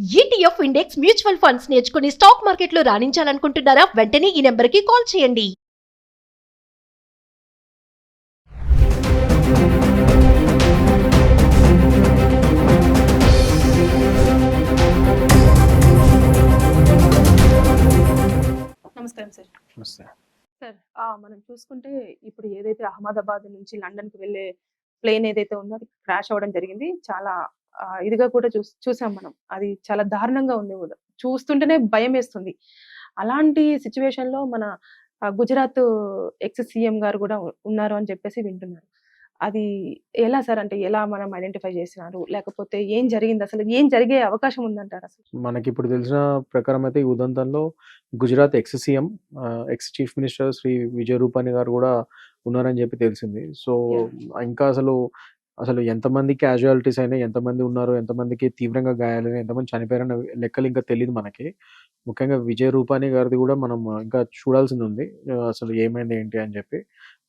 ETF index mutual funds నేర్చుకుని stock మార్కెట్లో రాణించాలనుకుంటున్నారా? వెంటనే ఈ నెంబర్కి కాల్ చేయండి. నమస్కారం సార్. నమస్తే. సార్ మనం చూసుకుంటే ఇప్పుడు ఏదైతే అహ్మదాబాద్ నుంచి లండన్‌కి వెళ్ళే ప్లేన్ ఏదైతే ఉందో అది క్రాష్ అవ్వడం జరిగింది. చాలా ఇదిగా కూడా చూసాం మనం. అది చాలా దారుణంగా ఉంది కూడా. చూస్తుంటేనే భయమేస్తుంది. అలాంటి సిట్యుయేషన్‌లో మన గుజరాత్ ఎక్స్ సీఎం గారు కూడా ఉన్నారు అని చెప్పేసి వింటున్నారు. అది ఎలా సార్? అంటే ఎలా మనం ఐడెంటిఫై చేసినారు? లేకపోతే ఏం జరిగింది? అసలు ఏం జరిగే అవకాశం ఉందంటారు అసలు? మనకిప్పుడు తెలిసిన ప్రకారం అయితే ఈ ఉదంతంలో Gujarat ex CM, ex chief minister Shri Vijay Rupani గారు కూడా ఉన్నారని చెప్పి తెలిసింది. సో ఇంకా అసలు ఎంతమంది క్యాజువాలిటీస్ అయినాయి, ఎంతమంది ఉన్నారు, ఎంతమందికి తీవ్రంగా గాయాలైనాయి, ఎంతమంది చనిపోయారన్న లెక్కలు ఇంకా తెలీదు మనకి. ముఖ్యంగా విజయ్ రూపానీ గారిది కూడా మనం ఇంకా చూడాల్సింది ఉంది. అసలు ఏమైంది ఏంటి అని చెప్పి.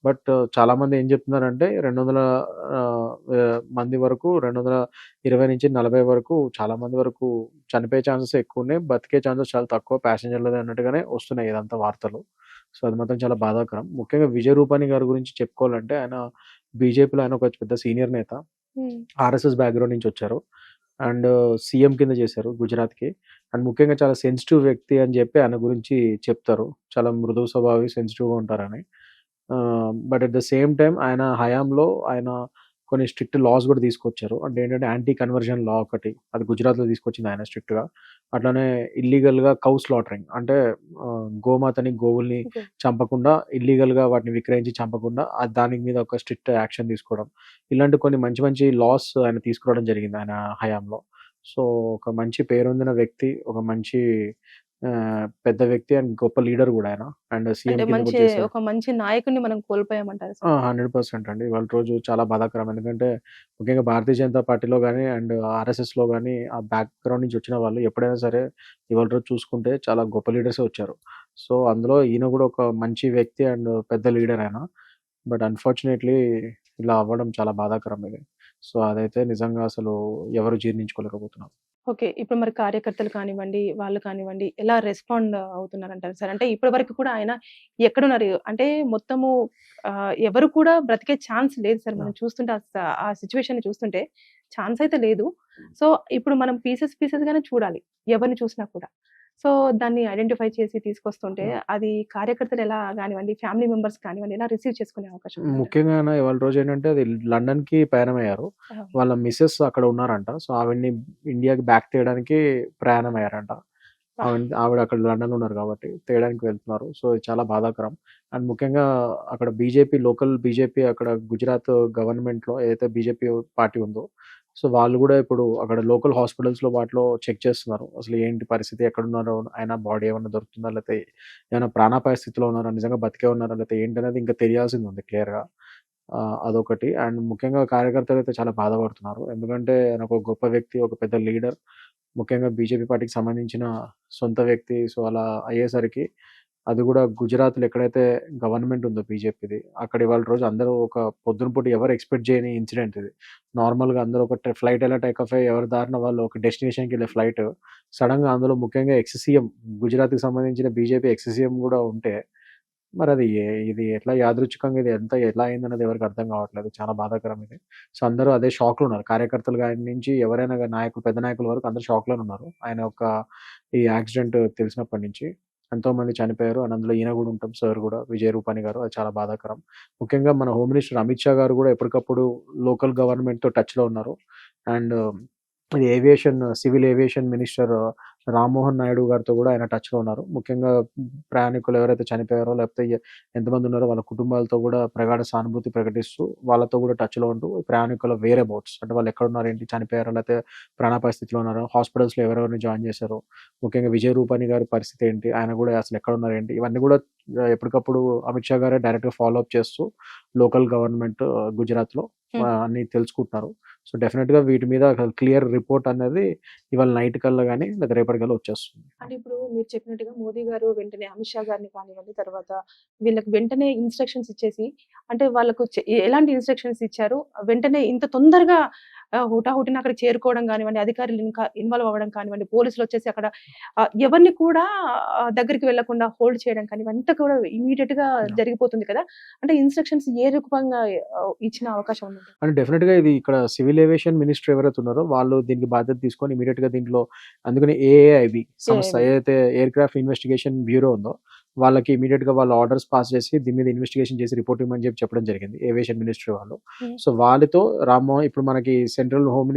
బట్ చాలామంది ఏం చెప్తున్నారంటే 200 మంది వరకు, 220-40 వరకు, చాలా మంది వరకు చనిపోయే ఛాన్సెస్ ఎక్కువున్నాయి. బతికే ఛాన్సెస్ చాలా తక్కువ ప్యాసింజర్లది అన్నట్టుగానే వస్తున్నాయి ఇదంతా వార్తలు. సో అది మాత్రం చాలా బాధాకరం. ముఖ్యంగా విజయ్ రూపానీ గారి గురించి చెప్పుకోవాలంటే ఆయన బీజేపీలో ఆయన ఒక పెద్ద సీనియర్ నేత. ఆర్ఎస్ఎస్ బ్యాక్‌గ్రౌండ్ నుంచి వచ్చారు. అండ్ సీఎం కింద చేశారు గుజరాత్‌కి. అండ్ ముఖ్యంగా చాలా సెన్సిటివ్ వ్యక్తి అని చెప్పి ఆయన గురించి చెప్తారు. చాలా మృదువు స్వభావి, సెన్సిటివ్‌గా ఉంటారని. But at the same time ఆయన హయాంలో ఆయన కొన్ని స్ట్రిక్ట్ లాస్ కూడా తీసుకొచ్చారు. అంటే ఏంటంటే యాంటీ కన్వర్షన్ లా ఒకటి, అది గుజరాత్‌లో తీసుకొచ్చింది ఆయన స్ట్రిక్ట్‌గా. అట్లానే ఇల్లీగల్‌గా కౌ స్లాటరింగ్, అంటే గోమాతని, గోవుల్ని చంపకుండా, ఇల్లీగల్‌గా వాటిని విక్రయించి చంపకుండా దాని మీద ఒక స్ట్రిక్ట్ యాక్షన్ తీసుకోవడం. ఇలాంటి కొన్ని మంచి మంచి లాస్ ఆయన తీసుకురావడం జరిగింది ఆయన హయాంలో. సో ఒక మంచి పేరొందిన వ్యక్తి, ఒక మంచి పెద్ద వ్యక్తి అండ్ గొప్ప లీడర్ కూడా ఆయన. అండ్ సీఎం అంటే కింద కూడా మంచి చేశారు. ఒక మంచి నాయకుడిని మనం కోల్పోయామంటారా సార్? 100% అండి. ఇవాళ రోజు చాలా బాధాకరం. ఎందుకంటే ముఖ్యంగా భారతీయ జనతా పార్టీలో గాని అండ్ ఆర్ఎస్ఎస్‌లో గాని ఆ బ్యాక్‌గ్రౌండ్ నుంచి వచ్చిన వాళ్ళు ఎప్పుడైనా సరే ఇవాళ రోజు చూసుకుంటే చాలా గొప్ప లీడర్సే వచ్చారు. సో అందులో ఈయన కూడా ఒక మంచి వ్యక్తి అండ్ పెద్ద లీడర్ ఆయన. బట్ అన్‌ఫార్చునేట్‌లీ ఇలా అవ్వడం చాలా బాధాకరం ఇది. సో అదైతే నిజంగా అసలు ఎవరు జీర్ణించుకోలేకపోతున్నారు. ఓకే. ఇప్పుడు మరి కార్యకర్తలు కానివ్వండి, వాళ్ళు కానివ్వండి ఎలా రెస్పాండ్ అవుతున్నారంటారు సార్? అంటే ఇప్పటి వరకు కూడా ఆయన ఎక్కడున్నారు? అంటే మొత్తము ఎవరు కూడా బ్రతికే ఛాన్స్ లేదు సార్. మనం చూస్తుంటే ఆ సిట్యుయేషన్‌ని చూస్తుంటే ఛాన్స్ అయితే లేదు. సో ఇప్పుడు మనం పీసెస్‌గానే చూడాలి ఎవరిని చూసినా కూడా. సో దాన్ని ఐడెంటిఫై చేసి తీసుకొస్తుంటే అది కార్యకర్తలు ఎలా గానివ్వండి, ఫ్యామిలీ మెంబర్స్ కానివ్వండి ఎలా రిసీవ్ చేసుకునే అవకాశం ఉందంటారు? ముఖ్యంగా ఆయన ఇవాళ రోజు ఏంటంటే అది లండన్‌కి ప్రయాణమయ్యారు. వాళ్ళ మిసెస్ అక్కడ ఉన్నారంట. సో ఆవిడని ఇండియాకి బ్యాక్ తేయడానికి ప్రయాణమయ్యారంట. ఆవిడ అక్కడ లండన్‌లో ఉన్నారు కాబట్టి తేయడానికి వెళ్తున్నారు. సో ఇది చాలా బాధాకరం. అండ్ ముఖ్యంగా అక్కడ లోకల్ బీజేపీ అక్కడ గుజరాత్ గవర్నమెంట్‌లో ఏదైతే బీజేపీ పార్టీ ఉందో, సో వాళ్ళు కూడా ఇప్పుడు అక్కడ లోకల్ హాస్పిటల్స్‌లో వాటిలో చెక్ చేస్తున్నారు. అసలు ఏంటి పరిస్థితి? ఎక్కడున్నారో? ఆయన బాడీ ఏమన్నా దొరుకుతుందా? లేకపోతే ఏమైనా ప్రాణాపాయ స్థితిలో ఉన్నారా? నిజంగా బతికే ఉన్నారా? లేకపోతే ఏంటనేది ఇంకా తెలియాల్సింది ఉంది క్లియర్‌గా. అదొకటి. అండ్ ముఖ్యంగా కార్యకర్తలైతే చాలా బాధపడుతున్నారు. ఎందుకంటే ఆయన ఒక గొప్ప వ్యక్తి, ఒక పెద్ద లీడర్. ముఖ్యంగా బీజేపీ పార్టీకి సంబంధించిన సొంత వ్యక్తి. సో అలా అయ్యేసరికి అది కూడా గుజరాత్‌లో ఎక్కడైతే గవర్నమెంట్ ఉందో బీజేపీది, అక్కడ ఇవాళ రోజు అందరూ ఒక పొద్దున పూట ఎవరు ఎక్స్‌పెక్ట్ చేయని ఇన్సిడెంట్ ఇది. నార్మల్‌గా అందరూ ఒక ఫ్లైట్ ఎలా టేక్ అయ్యి ఎవరి దారిన వాళ్ళు ఒక డెస్టినేషన్‌కెళ్ళే ఫ్లైట్ సడెన్‌గా అందులో ముఖ్యంగా ఎక్స్ సీఎం, గుజరాత్‌కి సంబంధించిన బీజేపీ ఎక్స్ సీఎం కూడా ఉంటే మరది ఇది ఎట్లా యాదృచ్ఛికంగా ఇది ఎలా అయిందన్నది ఎవరికీ అర్థం కావట్లేదు. చాలా బాధాకరం ఇది. సో అందరూ అదే షాక్‌లో ఉన్నారు. కార్యకర్తలు గాని నుంచి ఎవరైనా గాని నాయకులు, పెద్ద నాయకుల వరకు అందరూ షాక్‌లోనే ఉన్నారు. ఆయన యొక్క ఈ యాక్సిడెంట్ తెలిసినప్పటి నుంచి. ఎంతోమంది చనిపోయారు. అండ్ అందులో ఈయన కూడా ఉంటాం, సార్ కూడా, విజయ్ రూపానీ గారు. అది చాలా బాధాకరం. ముఖ్యంగా మన హోమ్ మినిస్టర్ అమిత్ షా గారు కూడా ఎప్పటికప్పుడు లోకల్ గవర్నమెంట్‌తో టచ్‌లో ఉన్నారు. And civil aviation minister Rammohan Naidu గారితో కూడా ఆయన టచ్‌లో ఉన్నారు. ముఖ్యంగా ప్రయాణికులు ఎవరైతే చనిపోయారో లేకపోతే ఎంతమంది ఉన్నారో వాళ్ళ కుటుంబాలతో కూడా ప్రగాఢ సానుభూతి ప్రకటిస్తూ వాళ్ళతో కూడా టచ్‌లో ఉంటూ ప్రయాణికుల వేర్ అబౌట్స్, అంటే వాళ్ళు ఎక్కడున్నారు, ఏంటి, చనిపోయారా లేకపోతే ప్రాణాపాయ స్థితిలో ఉన్నారా, హాస్పిటల్స్‌లో ఎవరెవరిని జాయిన్ చేశారో, ముఖ్యంగా విజయ్ రూపానీ గారి పరిస్థితి ఏంటి, ఆయన కూడా అసలు ఎక్కడున్నారు ఏంటి, ఇవన్నీ కూడా ఎప్పటికప్పుడు అమిత్ షా గారే డైరెక్ట్‌గా ఫాలో అప్ చేస్తూ లోకల్ గవర్నమెంట్ గుజరాత్‌లో అన్నీ తెలుసుకుంటున్నారు. సో డెఫినిట్‌గా వీటి మీద క్లియర్ రిపోర్ట్ అనేది ఇవాళ నైట్ కల్లా గాని లేదా రేపటికల్లా వచ్చేస్తుంది. అంటే ఇప్పుడు మీరు చెప్పినట్టుగా మోదీ గారు వెంటనే అమిత్ షా గారిని కానివ్వండి, తర్వాత వీళ్ళకి వెంటనే ఇన్‌స్ట్రక్షన్స్ ఇచ్చేసి, అంటే వాళ్ళకు ఎలాంటి ఇన్‌స్ట్రక్షన్స్ ఇచ్చారు? వెంటనే ఇంత తొందరగా హుటాహుటిన అక్కడికి చేరుకోవడం కానివ్వండి, అధికారులు ఇంకా ఇన్వాల్వ్ అవ్వడం కానివ్వండి, పోలీసులు వచ్చేసి అక్కడ ఎవరిని కూడా దగ్గరికి వెళ్లకుండా హోల్డ్ చేయడం కానివ్వండి, అంతా కూడా ఇమీడియట్ గా జరిగిపోతుంది కదా. అంటే ఇన్స్ట్రక్షన్స్ ఏ రూపంగా ఇచ్చిన అవకాశం ఉంది? అంటే డెఫినెట్ గా ఇది ఇక్కడ సివిల్ ఏవియేషన్ మినిస్టర్ ఎవరైతే ఉన్నారో వాళ్ళు దీనికి బాధ్యత తీసుకొని ఇమీడియట్ గా దీంట్లో అందుకని ఏఐబి సంస్థ ఏదైతే ఎయిర్ క్రాఫ్ట్ ఇన్వెస్టిగేషన్ బ్యూరో ఉందో వాళ్ళకి ఇమీడియట్ గా వాళ్ళు ఆర్డర్స్ పాస్ చేసి దీని మీద ఇన్వెస్టిగేషన్ చేసి రిపోర్ట్ ఇవ్వమని చెప్పడం జరిగింది ఏవియేషన్ మినిస్టర్ వాళ్ళు. సో వాళ్ళతో రామ్మోహన్ ఇప్పుడు మనకి central home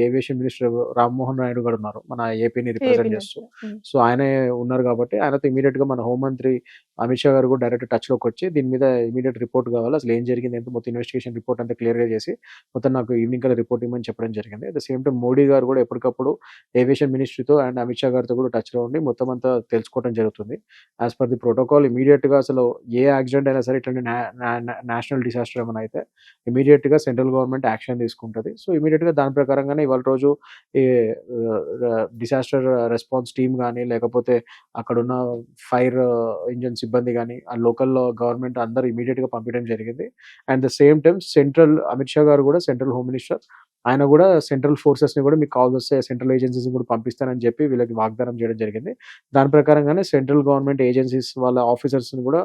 aviation minister Rammohan Naidu గారు ఉన్నారు మన ఏపీని రిప్రజెంట్ చేస్తూ. సో ఆయన ఉన్నారు కాబట్టి ఆయనతో ఇమీడియట్ గా మన హోంమంత్రి అమిత్ షా గారు కూడా డైరెక్ట్ టచ్ లోకి వచ్చి దీని మీద ఇమీడియట్ రిపోర్ట్ కావాలి, అసలు ఏం జరిగింది ఎంత మొత్తం ఇన్వెస్టిగేషన్ రిపోర్ట్ అంతా క్లియర్ గా చేసి మొత్తం నాకు ఈవినింగ్ కల్లా రిపోర్ట్ ఇవ్వమని చెప్పడం జరిగింది. At the same time Modi గారు కూడా ఎప్పటికప్పుడు ఏవియేషన్ మినిస్ట్రీతో అండ్ అమిత్ షా గారితో కూడా టచ్ లో ఉండి మొత్తం అంతా తెలుసుకోవడం జరుగుతుంది. As per the protocol immediate గా అసలు ఏ యాక్సిడెంట్ అయినా సరే ఇట్లాంటి నేషనల్ డిసాస్టర్ ఏమైనా అయితే ఇమీడియట్ గా సెంట్రల్ గవర్నమెంట్ యాక్షన్ తీసుకుంటుంది. సో ఇమీడియట్ గా దాని ప్రకారంగానే ఇవాళ రోజు ఈ డిసాస్టర్ రెస్పాన్స్ టీమ్ కానీ లేకపోతే అక్కడ ఉన్న ఫైర్ ఇంజన్ సిబ్బంది కానీ ఆ లోకల్ గవర్నమెంట్ అందరూ ఇమీడియట్ గా పంపించడం జరిగింది. And the same time central Amit Shah గారు కూడా సెంట్రల్ హోమ్ మినిస్టర్ ఆయన కూడా సెంట్రల్ ఫోర్సెస్ ని కూడా మీకు కాల్ వస్తే సెంట్రల్ ఏజెన్సీస్ కూడా పంపిస్తానని చెప్పి వీళ్ళకి వాగ్దానం చేయడం జరిగింది. దాని ప్రకారంగానే సెంట్రల్ గవర్నమెంట్ ఏజెన్సీస్ వాళ్ళ ఆఫీసర్స్ ని కూడా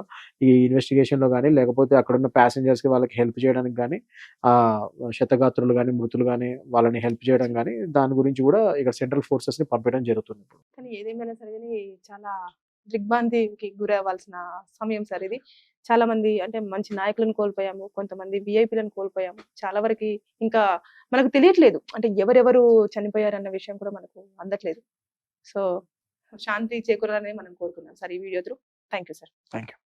ఈ ఇన్వెస్టిగేషన్ లో కానీ లేకపోతే అక్కడ ఉన్న ప్యాసింజర్స్ కి వాళ్ళకి హెల్ప్ చేయడానికి కానీ శతగాత్రులు కానీ మృతులు కానీ వాళ్ళని హెల్ప్ చేయడం కానీ దాని గురించి కూడా ఇక్కడ సెంట్రల్ ఫోర్సెస్ ని పంపించడం జరుగుతుంది. కానీ ఏదేమైనా సరే కానీ చాలా దిగ్భ్రాంతికి గురి అవ్వాల్సిన సమయం సార్ ఇది. చాలా మంది అంటే మంచి నాయకులను కోల్పోయాము, కొంతమంది విఐపీలను కోల్పోయాము, చాలా వరకు ఇంకా మనకు తెలియట్లేదు అంటే ఎవరెవరు చనిపోయారు అన్న విషయం కూడా మనకు అందట్లేదు. సో శాంతి చేకూరాలని మనం కోరుకున్నాం సార్ ఈ video through. Thank you sir. Thank you.